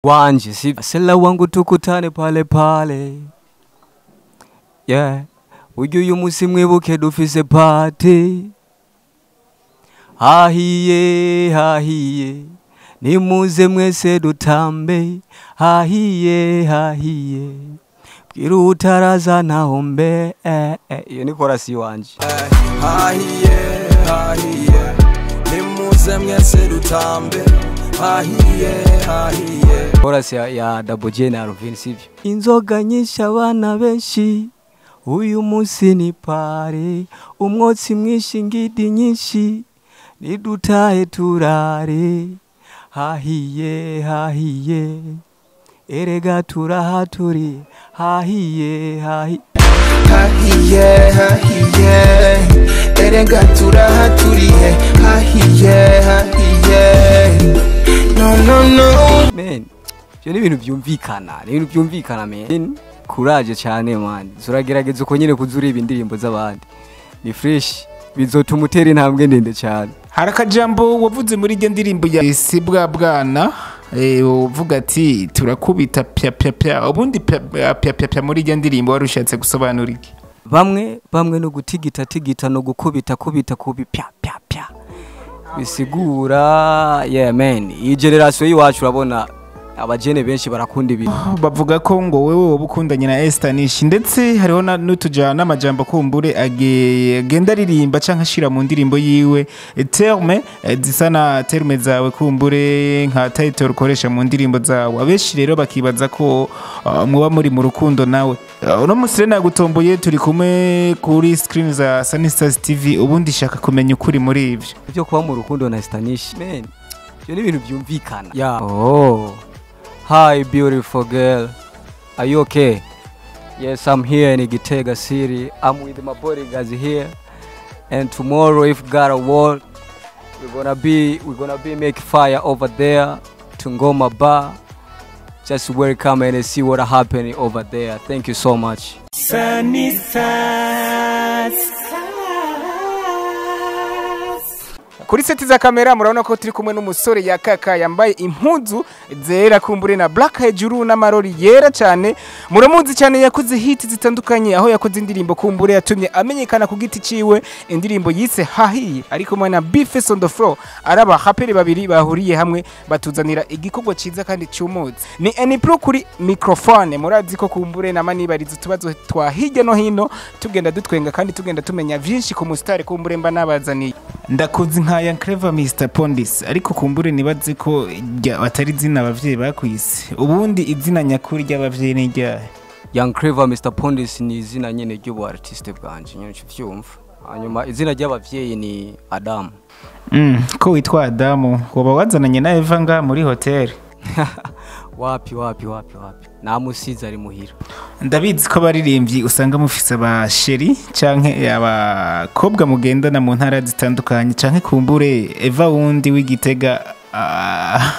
wanje si sela wangu tukutane pale pale. Yeah, uyu musi mwibuke dufise party. Hahiye hahiye nimuze mwese dutambe. Hahiye hahiye bwira utaraza nahombe. Iyo ni korasi wanje. Hahiye hahiye nimuze mwese dutambe. Hahiye hahiye korasi ya Double J na Alvin Smith. Inzoga nyinshi abana benshi uyu musi ni pare. Umwotsi mwinshi ngidi nyinshi nidutahe turare. Hahiye hahiye erega turahaturi. Hahiye hahiye hahiye hahiye erega turahaturiye. Hahiye hahiye no man, byo ni ibintu byumvikana. Ni ibintu byumvikana man. Courage cyane man. Zuragerageza uko nyine kuzuriba indirimbo z'abandi. Ni fresh. Bizotuma utera intambwe ndende cyane. Harakajambo wavuze muri iyo ndirimbo ya Sibwa bwana uvuga ati turakubita pya pya pya. Ubundi pya pya pya muri iyo ndirimbo warushatse gusobanura iki? Bamwe no gutigita tigita no gukubita kubita kubi pya pya pya. Bisigura yeah man. Iyi generation yiwacu urabona abajene benshi barakunda ibi. Bavuga ko ngo wewe ubukundanye na Esther Nisha, ndetse hariho n'utujana n'amajambo kumbure agenda ririmba canke ashira mu ndirimbo yiwe terme zisa na terme zawe kumbure nka title ukoresha mu ndirimbo zawe. Abeshi rero bakibaza ko muba muri mu rukundo nawe. Uno musire nagutomboye turi kumwe kuri screen za Sanistars Tv. Ubundi shaka kumenya ukuri muri ivyo byo kuba mu rukundo na Esther Nisha man. Byo ni ibintu byumvikana. Yeah. Oh. Hi beautiful girl, are you okay? Yes, I'm here in Gitega City. I'm with my bodyguards here, and tomorrow, if God award, we're gonna be make fire over there to Ngoma Bar. Just welcome and see what happening over there. Thank you so much. Kuri seti za kamera murabona ko turi kumwe n'umusore yakaka yambaye impuzu zera kumbure na black hejuru n'amarori yera cyane. Muramuzi cyane, yakoze hit zitandukanye, aho yakoze indirimbo kumbure yatumye amenyekana ku giti ciwe, indirimbo yise Hahiye ariko mwana Beef on the floor. Araba haperi babiri bahuriye hamwe batuzanira igikorwa ciza kandi cyumutse. Ni Enipro kuri microphone. Murazi ko kumbure na mani barizo tubazo twahijya no hino tugenda dutwenga kandi tugenda tumenya vyinshi ku mustari kumbure mba nabazaniye. Ndakuzi nka Young Clever Mr Pondis, ariko kumbure nibaze ko batari zina abavyeyi bakwise. Ubundi izina nyakuri ry'abavyeyi ni ryahe? Young Clever Mr Pondis ni izina nyene ry'ubu artiste bwanje nyine cyumva. Hanyuma izina ry'abavyeyi ni Adam. Ko witwa Adam, woba wazananye na Eva nga muri hotel? Wapi namusize ari muhira. Ndabizi ko baririmbyi usanga mufise aba sheri canke abakobwa mugendana mu ntara zitandukanye, canke kumbure Eva wundi w'Igitega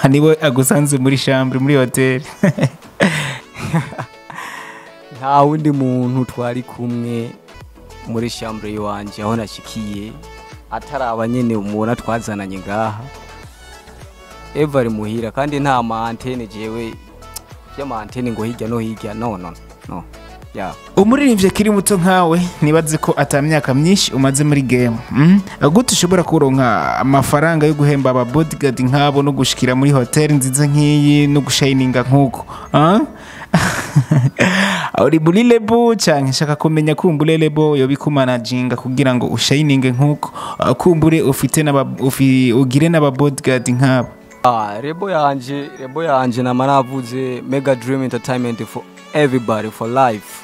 niwe agusanze muri chambre muri hotel. Nta wundi muntu twari kumwe muri chambre yiwanje aho nashikiye ataraba nyene umubona twazananye ngaha. Eva ari muhira kandi nta ma antenne jewe y'ama antenne ngo hirya no hirya no. Yeah. Umuririmbye kiri muto nkawe nibaze ko atamyaka myinshi umaze muri game. Gute ushobora kuronka amafaranga yo guhemba aba bodyguard nkabo no gushikira muri hotel nziza nkiyi no gushininga nkuko? Uri muri lebo canke shaka kumenya kumbure lebo yo bikumanaginga kugira ngo ushininge nkuko kumbure ufite ugire n'aba bodyguard nkabo? Rebo yanje na manavuze Mega Dream Entertainment for everybody for life.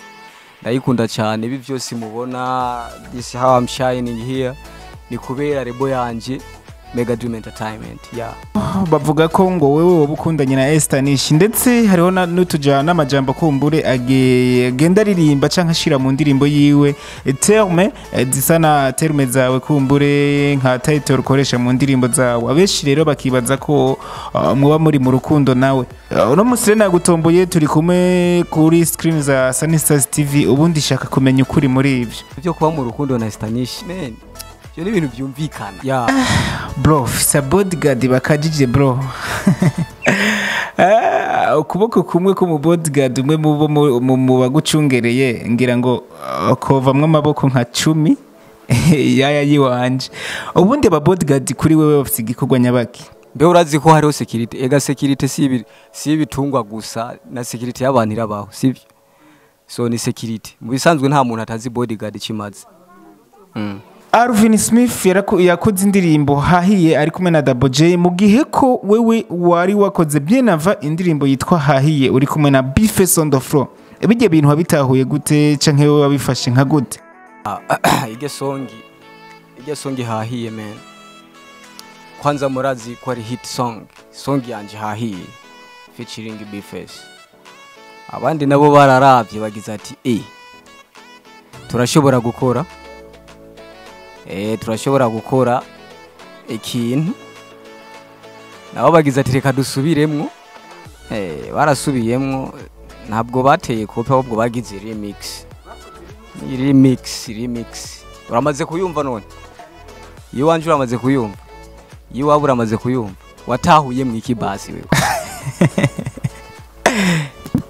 Ndayikunda cyane ibi byose mubona. This is how I'm shining here. Ni kubera rebo yanje Mega Dream Entertainment. Yeah. Bavuga ko ngo wewe ubukundanye na Esther Nisha, ndetse hariho n'utujana n'amajambo kumbure agenda ririmba canke ashira mu ndirimbo yiwe terme zisa na terme zawe kumbure nka title ukoresha mu ndirimbo zawe. Abeshi rero bakibaza ko muba muri mu rukundo nawe. Uno musire nagutomboye turi kumwe kuri screen za Sanistars Tv. Ubundi shaka kumenya ukuri muri ivyo byo kuba mu rukundo na Esther Nisha man. Byo ni ibintu byumvikana. Yeah. Bro, sa bodyguard bakajije bro. ukuboko kumwe ko mu bodyguard umwe mu bagucungereye ngira ngo kovamwe amaboko nka 10 yaya yiwanje ubundi aba bodyguard kuri wewe bafite igikorwa nyabaki mbe urazi ko hariho security ega security si ibitungwa gusa na security y'abantu irabaho sivyo so ni security mu bisanzwe nta muntu atazi bodyguard kimaze Alvin Smith yakoze indirimbo hahiye ari kumwe na Double J mu gihe ko wewe wari wakoze bien avant indirimbo yitwa hahiye uri kumwe na Beefes on the floor ebije bintu wabitahuye gute canke wewe wabifashe nka gute ige songi hahiye man kwanza murazi ko ari hit song yanje hahiye featuring Beefes abandi nabo bararavye bagize ati turashobora gukora ikintu nabo bagize ati reka dusubiremwo barasubiyemwo ntabwo bateye kope ahubwo bagize remix uramaze kuyumva none yiwanje uramaze kuyumva yiwabo uramaze kuyumva watahuye mu ikibasi wewe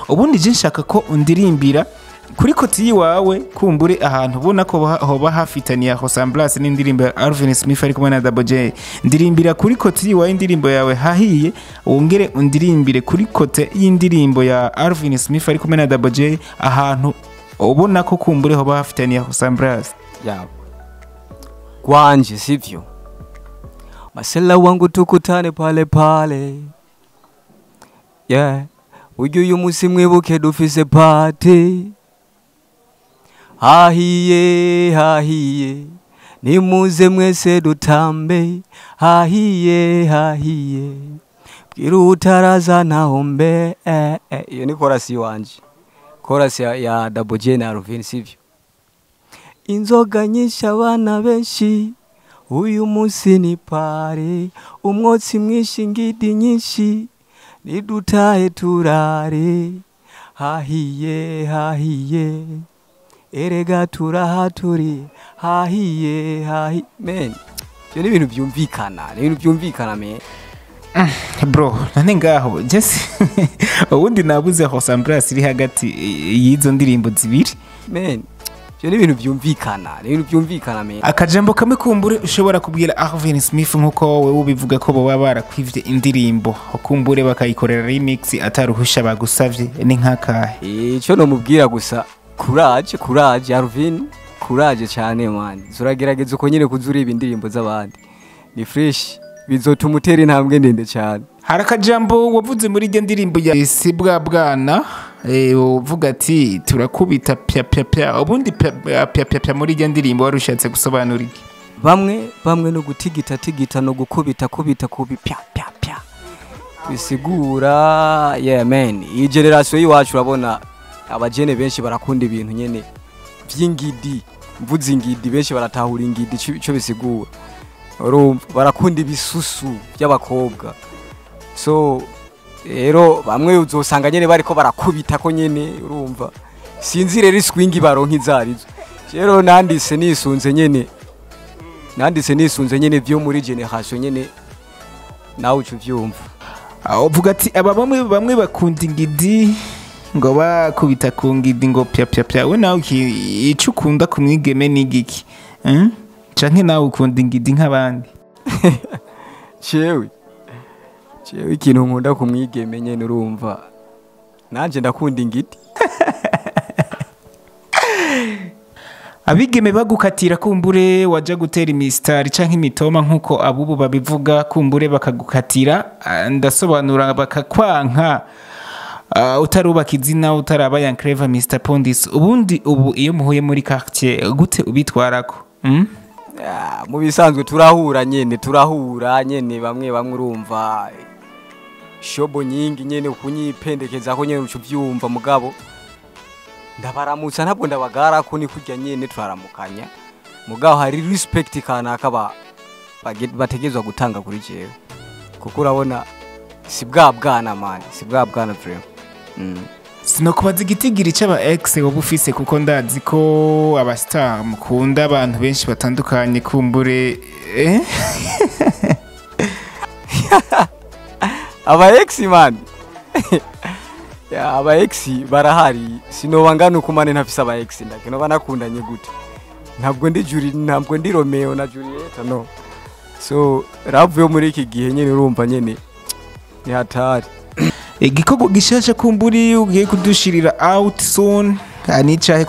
ubundi je nshaka ko undirimbira kuri koti wawe kumbure ahantu ubona ko hoba hafitaniye aho semblance n'indirimbo ya Alvin Smith ari kumwe na Double J ndirimbira kuri koti wawe indirimbo yawe hahiye wongere undirimbire kuri kote y'indirimbo ya Alvin Smith ari kumwe na Double J ahantu ubona ko kumbure hoba hafitaniye aho semblance yawe kwanje sivyo masela wangu tukutane pale uyu musi mwibuke dufise party hahiye nimuze mwese dutambe hahiye bwira utaraza nahombe iyo ni chorus wanje chorus ya Double J na Alvin sivyo inzoga nyinshi abana benshi uyu musi ni pare umwotsi mwinshi ngidi nyinshi nidutahe turare hahiye erega turahaturi hahiye man byo ni ibintu byumvikana me bro nane ngaho just ubundi nabuze aho semblance iri hagati yizo ndirimbo zibiri man byo ni ibintu byumvikana me akajambo kamwe kumbure ushobora kubwira Alvin Smith nkuko wewe ubivuga ko baba barakwivye indirimbo kumbure bakayikorera remix ataruhusha bagusavye ni nkakahe ico no mubwira gusa courage Alvin courage cyane man zuragerageza uko nyine kuzura ibindirimbo z'abandi ni fresh bizotuma utera intambwe ndende cyane harakajambo wavuze muri iyo ndirimbo ya sibwa bwana uvuga ati turakubita pya ubundi pya muri iyo ndirimbo warushatse gusobanura iki bamwe no gutigita no gukubita pya bisigura man iyi generation yiwacu urabona abajene benshi barakunda ibintu nyene vy'ingidi mvuze ingidi benshi baratahura ingidi cyo bisigura urumva barakunda ibisusu by'abakobwa so rero bamwe uzosanga nyene bariko barakubita ko nyene urumva sinzi rero swingi baronka izarizo rero nandise nisunze nyene byo muri generation nyene nawe ucu vyumva uvuga ati aba bamwe bakunda ingidi ngo bakubita ku ngidi ngo pya we nawe icyo ukunda kumwigeme n'igiki canke nawe ukunda ingidi nk'abandi cewe ikintu nkunda kumwigeme nyene urumva nanje ndakunda ingidi abigeme bagukatira kumbure waja gutera imistari canke imitoma nkuko abubu babivuga kumbure bakagukatira ndasobanura bakakwanka utarubaka izina utaraba ya Clever Mr Pondis ubundi ubu iyo muhuye muri quartier gute ubitwarako mu bisanzwe turahura nyene bamwe urumva shobo nyingi nyene ukunyipendekeza ko nyene ucu vyumva mugabo ndabaramutsa ntabwo ndabagara ko ni kurya nyene turaramukanya mugabo hari respect kanaka bategezwa gutanga kuri jewe kuko urabona si bwa bwana frame sinokubaza igitigiri cy'aba ex wowe ufise kuko ndazi ko aba star mukunda abantu benshi batandukanye kumbure aba ex man ya aba ex barahari sinoba ngana ukumane ntafise aba ex ndakino banakundanye gute ntabwo ndi Juri ntabwo ndi Romeo na Julieta no so ravuye muri iki gihe nyene urumva nyene ni hatari igikoko gishasha kumburi ugiye kudushirira out soon anicahe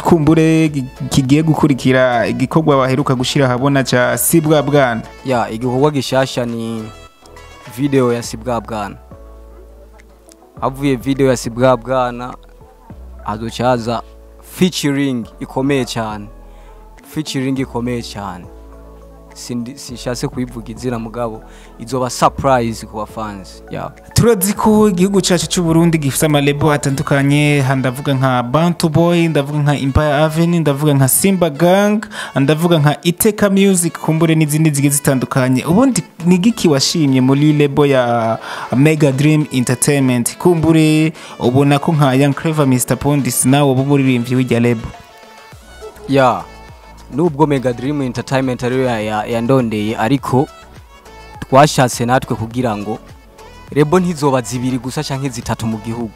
kumbure kigiye gukurikira igikorwa baheruka gushira habona ca sibwa bwana ya igikorwa gishasha ni video ya sibwa bwana avuye video ya sibwa bwana azocaza featuring ikomeye cyane sinshase kuyivuga izina mugabo izoba surprise ku bafans ya turazi ko igihugu cyacu cy'u Burundi gifite amalebo atandukanye ndavuga nka Bantu Boy ndavuga nka Empire Avenue ndavuga nka Simba Gang ndavuga nka Iteka Music kumbure n'izindi zigiye zitandukanye ubundi nigiki washimye muri lebo ya Mega Dream Entertainment kumbure ubona ko nka Young Clever Mr Pondis nawe bumuririmbyi w'ijya lebo ya nubwo Mega Dream Entertainment ariyo yandondeye ariko twashatse natwe kugira ngo rebo ntizoba zibiri gusa canke zitatu mu gihugu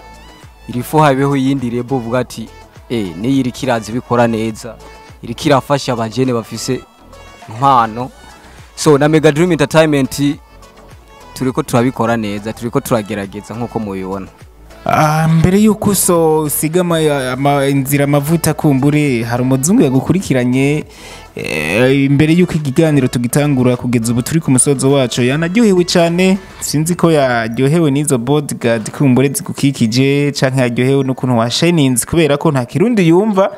irifo habeho yindi rebo vuga ati ni iri kirazi bikora neza iri kirafasha abajene bafise impano so na Mega Dream Entertainment turiko turabikora neza turiko turagerageza nkuko mubibona mbere yuko so sigama inzira amavuta kumbure hari umuzungu yagukurikiranye imbere yuko ikiganiro tugitangura kugeza ubu turi ku musozo wacu yanaryohewe cyane sinzi ko yaryohewe n'izo bodyguard kumbure zigukikije canke yaryohewe n'ukuntu washininze kubera ko nta kirundi yumva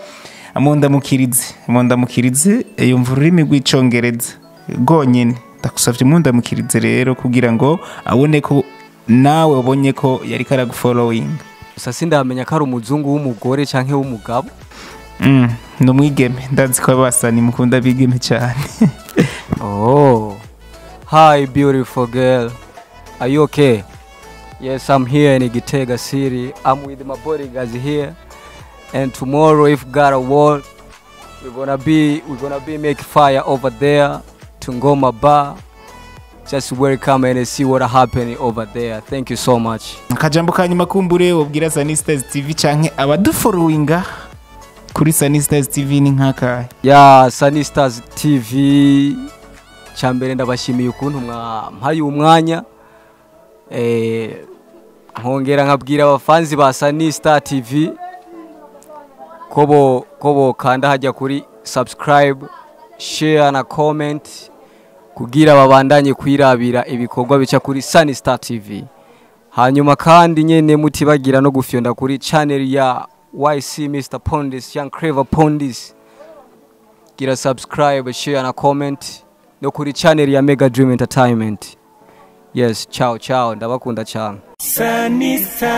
mundamukirize yumva ururimi rw'icongereza gonyene ndakusavye mundamukirize rero kugira ngo abone ko nawe ubonye ko yari karagufollowing gusa sindamenya ko ari umuzungu w'umugore canke w'umugabo no mwigeme ndazi ko basani mukunda bigeme cyane oh hi beautiful girl are you okay yes I'm here in I Gitega City I'm with my bodyguards here and tomorrow if God award we're gonna be make fire over there to Ngoma Bar. Just welcome and see what happening over there. Thank you so much. Akajambo kanyuma kumbure ubwira Sanistars TV canke abadufollowinga kuri Sanistars TV ni nkaka. Ya Sanistars TV cyambere ndabashimiye ukuntu mpaye umwanya nkongera nkabwira abafanzi ba Sanistars TV kobo kanda hajya kuri subscribe, share na comment kugira babandanye kwirabira ibikorwa bica kuri Sanistars TV. Hanyuma kandi nyene mutibagira no gufyonda kuri channel ya YC Mr Pondis Young Clever Pondis. Gira subscribe, share na comment no kuri channel ya Mega Dream Entertainment. Yes, ciao ndabakunda cyane. Sanistars